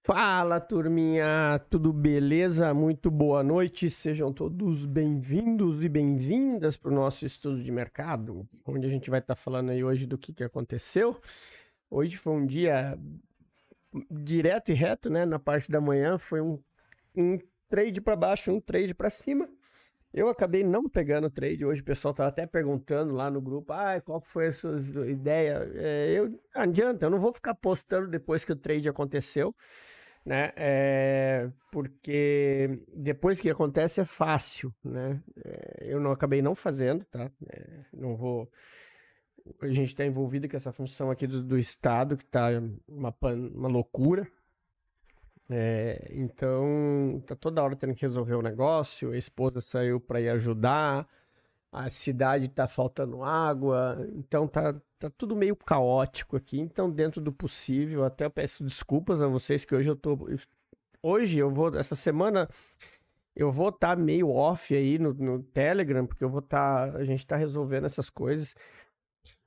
Fala, turminha, tudo beleza? Muito boa noite, sejam todos bem-vindos e bem-vindas para o nosso estudo de mercado, onde a gente vai estar falando aí hoje do que aconteceu. Hoje foi um dia direto e reto, né? Na parte da manhã foi um trade para baixo, um trade para cima. Eu acabei não pegando o trade, hoje o pessoal estava até perguntando lá no grupo, qual foi a sua ideia? Não adianta, eu não vou ficar postando depois que o trade aconteceu, né? Porque depois que acontece é fácil, né? Eu não acabei não fazendo, tá? Não vou. A gente está envolvido com essa função aqui do Estado, que está uma loucura. Então, tá toda hora tendo que resolver o negócio. A esposa saiu para ir ajudar, a cidade tá faltando água, então tá tudo meio caótico aqui. Então, dentro do possível, até eu peço desculpas a vocês que hoje eu vou, essa semana, eu vou estar meio off aí no Telegram, porque a gente tá resolvendo essas coisas.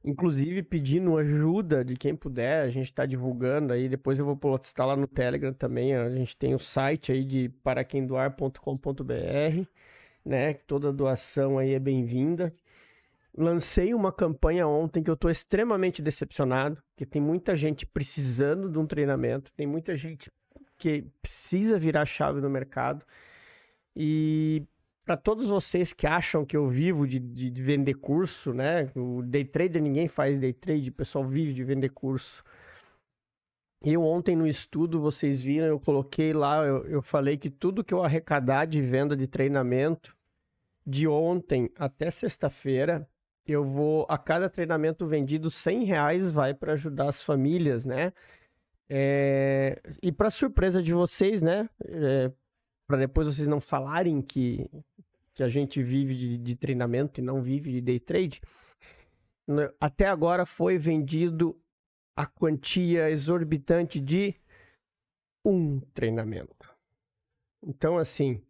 Inclusive pedindo ajuda de quem puder, a gente tá divulgando aí, depois eu vou postar lá no Telegram também, a gente tem o site aí de paraquemdoar.com.br, né, toda doação aí é bem-vinda. Lancei uma campanha ontem que eu estou extremamente decepcionado, porque tem muita gente precisando de um treinamento, tem muita gente que precisa virar a chave no mercado. E para todos vocês que acham que eu vivo de vender curso, né? O day trader, ninguém faz day trade, o pessoal vive de vender curso. Eu ontem no estudo, vocês viram, eu coloquei lá, eu falei que tudo que eu arrecadar de venda de treinamento, de ontem até sexta-feira, eu vou, a cada treinamento vendido, R$ 100 vai para ajudar as famílias, né? E para surpresa de vocês, né? Para depois vocês não falarem que a gente vive de treinamento e não vive de day trade, né? Até agora foi vendido a quantia exorbitante de um treinamento. Então, assim,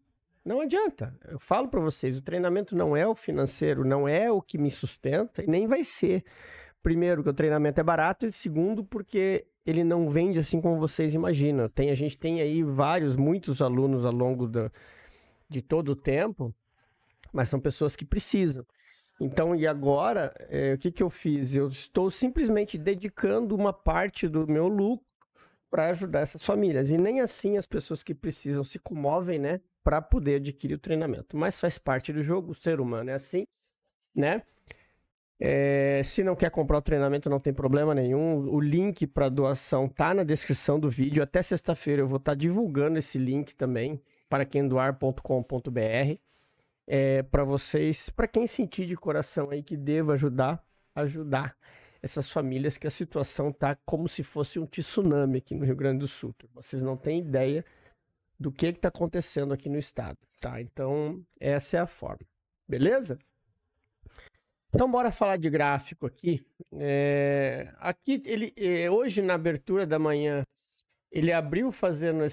não adianta. Eu falo para vocês, o treinamento não é o financeiro, não é o que me sustenta e nem vai ser. Primeiro, que o treinamento é barato, e segundo, porque ele não vende assim como vocês imaginam. A gente tem aí muitos alunos ao longo de todo o tempo, mas são pessoas que precisam. Então, e agora, o que eu fiz? Eu estou simplesmente dedicando uma parte do meu lucro para ajudar essas famílias. E nem assim as pessoas que precisam se comovem, né, para poder adquirir o treinamento. Mas faz parte do jogo, o ser humano é assim, né? Se não quer comprar o treinamento, não tem problema nenhum. O link para doação tá na descrição do vídeo. Até sexta-feira eu vou estar divulgando esse link também para quemdoar.com.br. Para vocês, para quem sentir de coração aí que deva ajudar essas famílias, que a situação tá como se fosse um tsunami aqui no Rio Grande do Sul. Vocês não têm ideia do que está acontecendo aqui no estado, tá? Então, essa é a forma. Beleza? Então, bora falar de gráfico aqui. Aqui, hoje, na abertura da manhã, ele abriu fazendo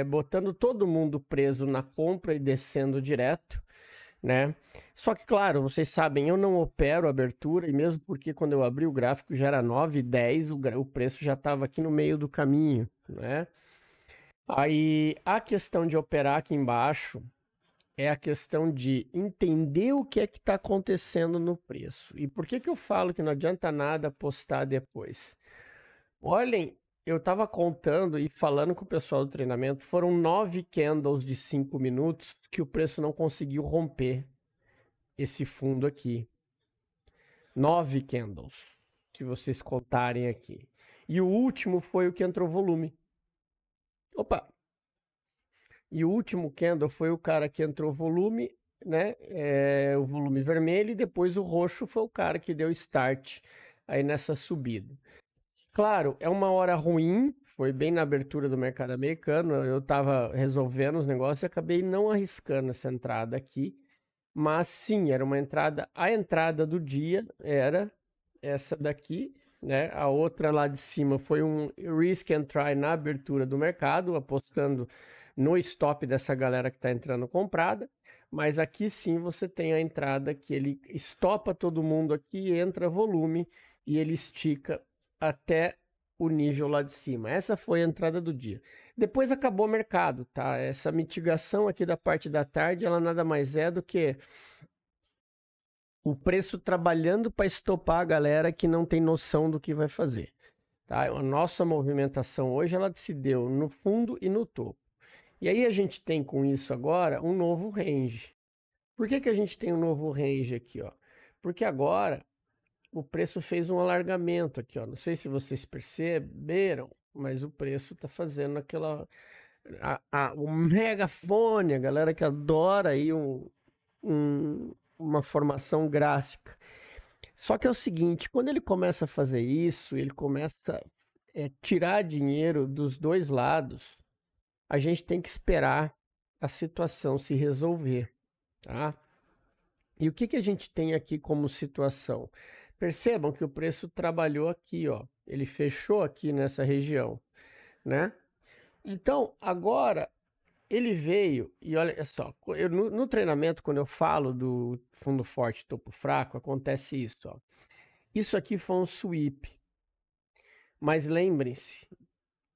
botando todo mundo preso na compra e descendo direto, né? Só que, claro, vocês sabem, eu não opero abertura, e mesmo porque quando eu abri o gráfico já era 9,10, o preço já estava aqui no meio do caminho, né? Aí, a questão de operar aqui embaixo é a questão de entender o que é que está acontecendo no preço. E por que eu falo que não adianta nada postar depois? Olhem, eu estava contando e falando com o pessoal do treinamento, foram 9 candles de 5 minutos que o preço não conseguiu romper esse fundo aqui. 9 candles, se vocês contarem aqui. E o último foi o que entrou volume. Opa! E o último candle foi o cara que entrou volume, né? O volume vermelho, e depois o roxo foi o cara que deu start aí nessa subida. Claro, é uma hora ruim, foi bem na abertura do mercado americano, eu estava resolvendo os negócios e acabei não arriscando essa entrada aqui, mas sim, era uma entrada, a entrada do dia era essa daqui, né? A outra lá de cima foi um risk and try na abertura do mercado, apostando no stop dessa galera que está entrando comprada, mas aqui sim você tem a entrada que ele estopa todo mundo aqui, entra volume e ele estica até o nível lá de cima. Essa foi a entrada do dia. Depois acabou o mercado, tá? Essa mitigação aqui da parte da tarde, ela nada mais é do que o preço trabalhando para estopar a galera que não tem noção do que vai fazer. Tá? A nossa movimentação hoje ela se deu no fundo e no topo. E aí a gente tem com isso agora um novo range. Por que a gente tem um novo range aqui? Ó? Porque agora o preço fez um alargamento aqui. Ó. Não sei se vocês perceberam, mas o preço está fazendo aquela... o megafone, a galera que adora aí uma formação gráfica. Só que é o seguinte, quando ele começa a fazer isso, ele começa a tirar dinheiro dos dois lados, a gente tem que esperar a situação se resolver, tá? E o que a gente tem aqui como situação? Percebam que o preço trabalhou aqui, ó. Ele fechou aqui nessa região, né? Então, agora ele veio e olha só, no treinamento, quando eu falo do fundo forte, topo fraco, acontece isso, ó. Isso aqui foi um sweep, mas lembrem-se,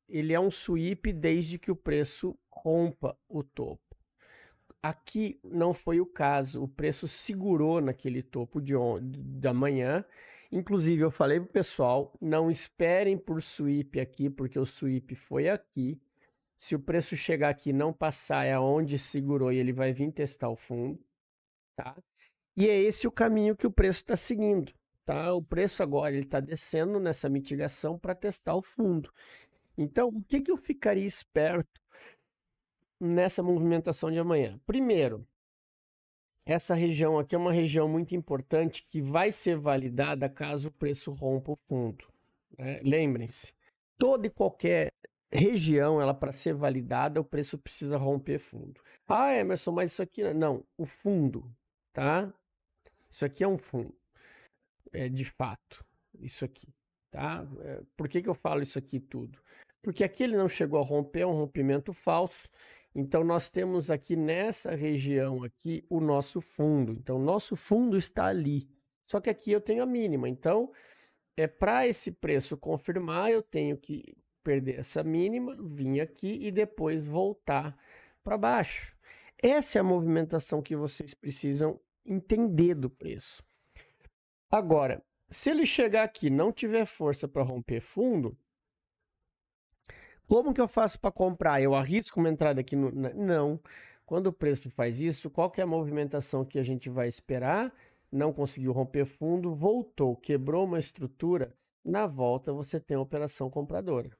ele é um sweep desde que o preço rompa o topo. Aqui não foi o caso, o preço segurou naquele topo da manhã. Inclusive eu falei pro pessoal, não esperem por sweep aqui, porque o sweep foi aqui. Se o preço chegar aqui e não passar, é onde segurou e ele vai vir testar o fundo, tá? E é esse o caminho que o preço está seguindo, tá? O preço agora ele está descendo nessa mitigação para testar o fundo. Então, o que eu ficaria esperto nessa movimentação de amanhã? Primeiro, essa região aqui é uma região muito importante que vai ser validada caso o preço rompa o fundo, né? Lembrem-se, toda e qualquer região, ela para ser validada, o preço precisa romper fundo. Ah, Emerson, mas isso aqui não, o fundo, tá? Isso aqui é um fundo, de fato, isso aqui, tá? Por que eu falo isso aqui tudo? Porque aqui ele não chegou a romper, é um rompimento falso. Então nós temos aqui nessa região aqui o nosso fundo. Então nosso fundo está ali. Só que aqui eu tenho a mínima. Então para esse preço confirmar, eu tenho que perder essa mínima, vir aqui e depois voltar para baixo. Essa é a movimentação que vocês precisam entender do preço. Agora, se ele chegar aqui e não tiver força para romper fundo, como que eu faço para comprar? Eu arrisco uma entrada aqui? Não. Quando o preço faz isso, qual que é a movimentação que a gente vai esperar? Não conseguiu romper fundo, voltou, quebrou uma estrutura, na volta você tem a operação compradora.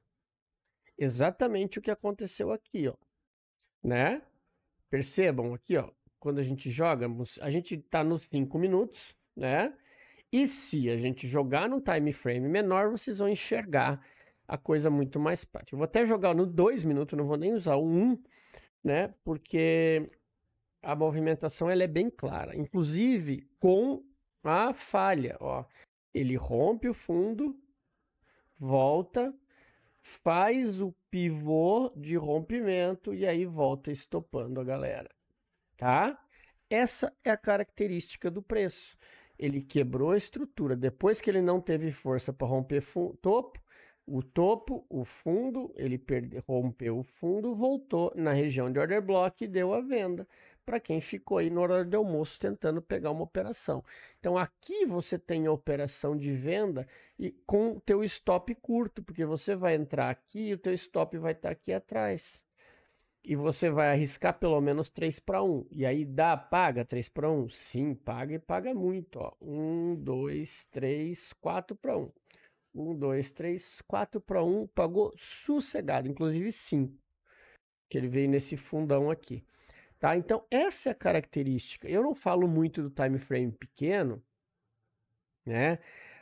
Exatamente o que aconteceu aqui, ó, né? Percebam aqui, ó, quando a gente joga, a gente tá nos 5 minutos, né? E se a gente jogar no time frame menor, vocês vão enxergar a coisa muito mais prática. Eu vou até jogar no 2 minutos, não vou nem usar o 1, né? Porque a movimentação ela é bem clara, inclusive com a falha, ó. Ele rompe o fundo, volta, faz o pivô de rompimento e aí volta estopando a galera, tá? Essa é a característica do preço. Ele quebrou a estrutura. Depois que ele não teve força para romper o fundo, ele rompeu o fundo, voltou na região de order block e deu a venda para quem ficou aí no horário de almoço tentando pegar uma operação. Então aqui você tem a operação de venda e com o teu stop curto, porque você vai entrar aqui e o teu stop vai estar aqui atrás. E você vai arriscar pelo menos 3-1. E aí paga 3-1? Sim, paga e paga muito. Ó. 1, 2, 3, 4-1. 1, 2, 3, 4-1. Pagou sossegado, inclusive 5. Que ele veio nesse fundão aqui. Tá? Então, essa é a característica. Eu não falo muito do time frame pequeno, né?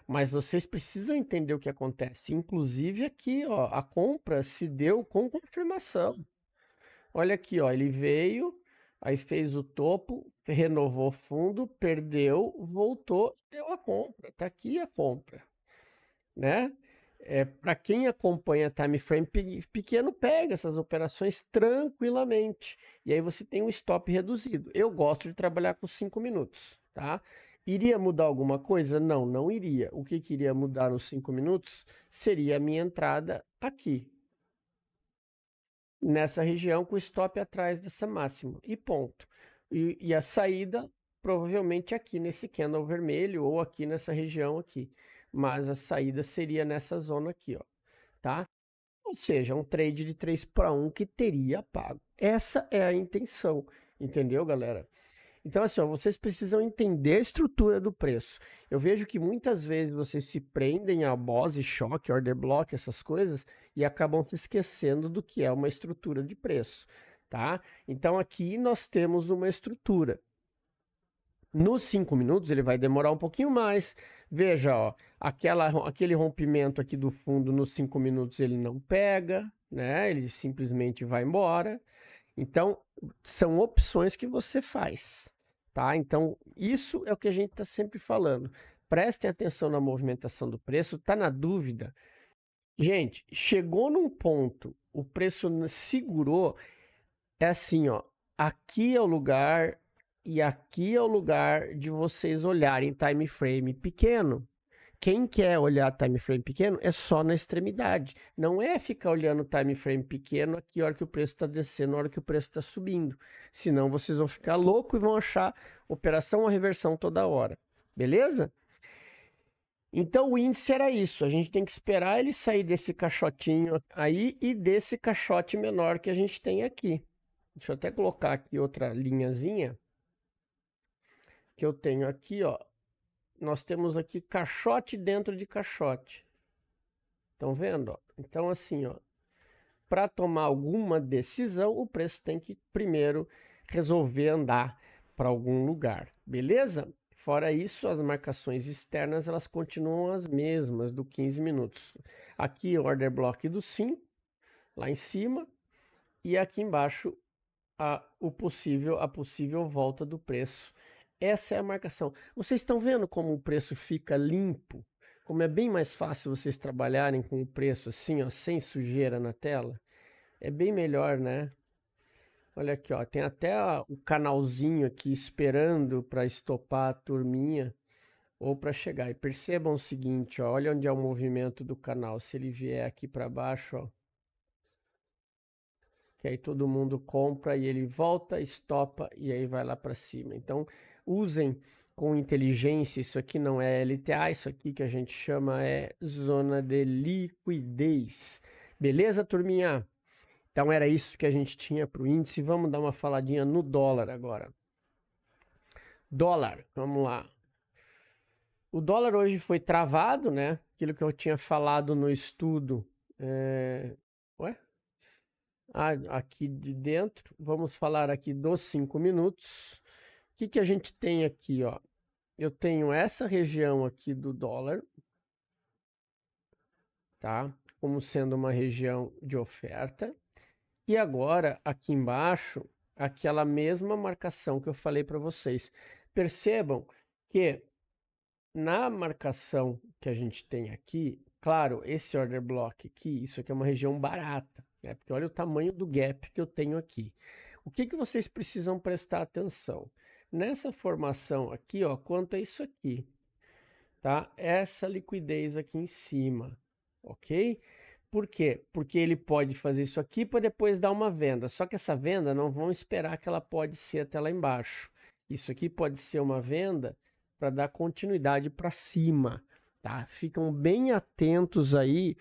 Mas vocês precisam entender o que acontece. Inclusive aqui, ó, a compra se deu com confirmação. Olha aqui, ó, ele veio, aí fez o topo, renovou o fundo, perdeu, voltou, deu a compra. Tá aqui a compra, né? Para quem acompanha time frame pequeno, pega essas operações tranquilamente. E aí você tem um stop reduzido. Eu gosto de trabalhar com 5 minutos, tá? Iria mudar alguma coisa? Não, não iria. O que iria mudar nos 5 minutos seria a minha entrada aqui, nessa região, com o stop atrás dessa máxima, e ponto. E a saída, provavelmente aqui nesse candle vermelho, ou aqui nessa região aqui. Mas a saída seria nessa zona aqui, ó, tá? Ou seja, um trade de 3-1 que teria pago. Essa é a intenção, entendeu, galera? Então, assim, ó, vocês precisam entender a estrutura do preço. Eu vejo que muitas vezes vocês se prendem a Bose, choque, order block, essas coisas, e acabam se esquecendo do que é uma estrutura de preço, tá? Então, aqui nós temos uma estrutura. Nos 5 minutos ele vai demorar um pouquinho mais. Veja, ó, aquele rompimento aqui do fundo nos 5 minutos ele não pega, né? Ele simplesmente vai embora. Então, são opções que você faz, tá? Então, isso é o que a gente está sempre falando. Prestem atenção na movimentação do preço. Tá na dúvida? Gente, chegou num ponto, o preço segurou, é assim, ó, aqui é o lugar e aqui é o lugar de vocês olharem time frame pequeno. Quem quer olhar time frame pequeno é só na extremidade. Não é ficar olhando time frame pequeno aqui a hora que o preço está descendo, a hora que o preço está subindo. Senão vocês vão ficar loucos e vão achar operação ou reversão toda hora. Beleza? Então o índice era isso. A gente tem que esperar ele sair desse caixotinho aí e desse caixote menor que a gente tem aqui. Deixa eu até colocar aqui outra linhazinha que eu tenho aqui, ó. Nós temos aqui caixote dentro de caixote. Estão vendo? Ó? Então, assim, ó, para tomar alguma decisão, o preço tem que primeiro resolver andar para algum lugar, beleza? Fora isso, as marcações externas elas continuam as mesmas do 15 minutos. Aqui o order block do 5, lá em cima, e aqui embaixo a possível volta do preço. Essa é a marcação. Vocês estão vendo como o preço fica limpo? Como é bem mais fácil vocês trabalharem com o preço assim, ó, sem sujeira na tela? É bem melhor, né? Olha aqui, ó, tem até o canalzinho aqui esperando para estopar a turminha ou para chegar. E percebam o seguinte, ó, olha onde é o movimento do canal. Se ele vier aqui para baixo, ó, que aí todo mundo compra e ele volta, estopa e aí vai lá para cima. Então, usem com inteligência. Isso aqui não é LTA, isso aqui que a gente chama é zona de liquidez. Beleza, turminha? Então era isso que a gente tinha para o índice. Vamos dar uma faladinha no dólar agora. Dólar, vamos lá. O dólar hoje foi travado, né? Aquilo que eu tinha falado no estudo. Ué? Aqui de dentro, vamos falar aqui dos 5 minutos. O que a gente tem aqui, ó? Eu tenho essa região aqui do dólar, tá? Como sendo uma região de oferta. E agora, aqui embaixo, aquela mesma marcação que eu falei para vocês. Percebam que na marcação que a gente tem aqui, claro, esse order block aqui, isso aqui é uma região barata, né? Porque olha o tamanho do gap que eu tenho aqui. O que vocês precisam prestar atenção? Nessa formação aqui, ó, quanto é isso aqui, tá? Essa liquidez aqui em cima, ok? Por quê? Porque ele pode fazer isso aqui para depois dar uma venda. Só que essa venda não vão esperar que ela pode ser até lá embaixo. Isso aqui pode ser uma venda para dar continuidade para cima, tá? Ficam bem atentos aí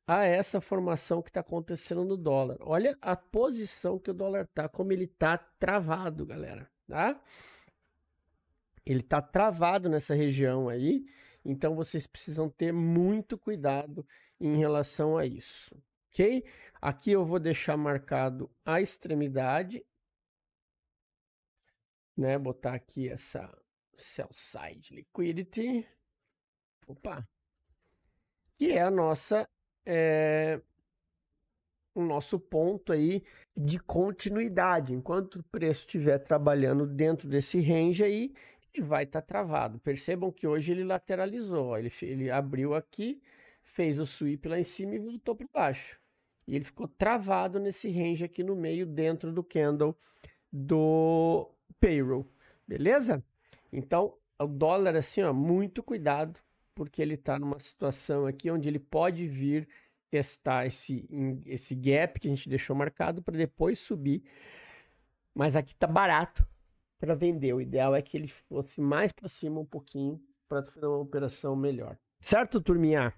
a essa formação que está acontecendo no dólar. Olha a posição que o dólar tá, como ele tá travado, galera, tá? Ele tá travado nessa região aí, então vocês precisam ter muito cuidado em relação a isso, ok? Aqui eu vou deixar marcado a extremidade, né? Botar aqui essa sell side liquidity, opa, que é a nossa, o nosso ponto aí de continuidade. Enquanto o preço estiver trabalhando dentro desse range aí, ele vai estar travado. Percebam que hoje ele lateralizou, ó, ele abriu aqui, fez o sweep lá em cima e voltou para baixo. E ele ficou travado nesse range aqui no meio, dentro do candle do payroll, beleza? Então, o dólar, assim, ó, muito cuidado, porque ele está numa situação aqui onde ele pode vir testar esse gap que a gente deixou marcado para depois subir. Mas aqui tá barato para vender. O ideal é que ele fosse mais para cima um pouquinho para fazer uma operação melhor. Certo, turminha?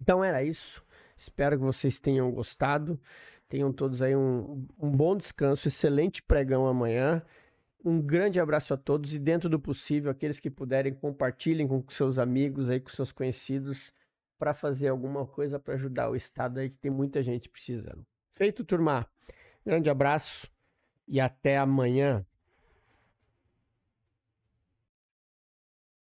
Então era isso. Espero que vocês tenham gostado. Tenham todos aí um bom descanso, excelente pregão amanhã. Um grande abraço a todos e, dentro do possível, aqueles que puderem, compartilhem com seus amigos aí, com seus conhecidos, para fazer alguma coisa para ajudar o estado aí, que tem muita gente precisando. Feito, turma. Grande abraço e até amanhã.